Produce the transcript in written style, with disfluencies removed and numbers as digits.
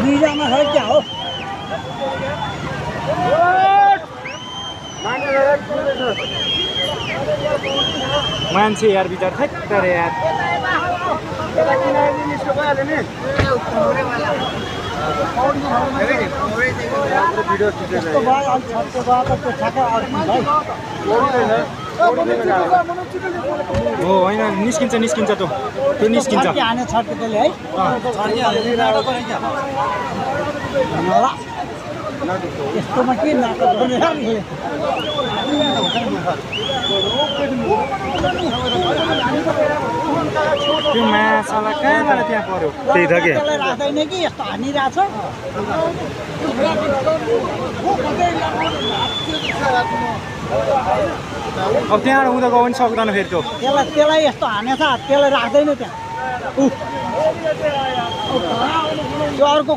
दुईजना छ क्या हो मान्छे यार बिचार थैट करे यार त्यस्तो भयो अलि छट्टो भयो त त्यो ठ्याक्कै अड्किन्छ है हो होइन निस्किन्छ निस्किन्छ त्यो निस्किन्छ छड्के हाने छड्के त्यसले है छड्के हाने नाटक गरे क्या होला यस्तोमा के नाटक गर्ने त्यो माछालाई कहाँबाट त्यहाँ पर्यो त्यही त के त्यसलाई राख्दैन कि यस्तो हानिरहेछ अब त्यहाँबाट उँधो गयो भने सक्दैन फेरि त्यो त्यसलाई यस्तो हानेछ त्यसलाई राख्दैन त्यहाँ त्यो अर्को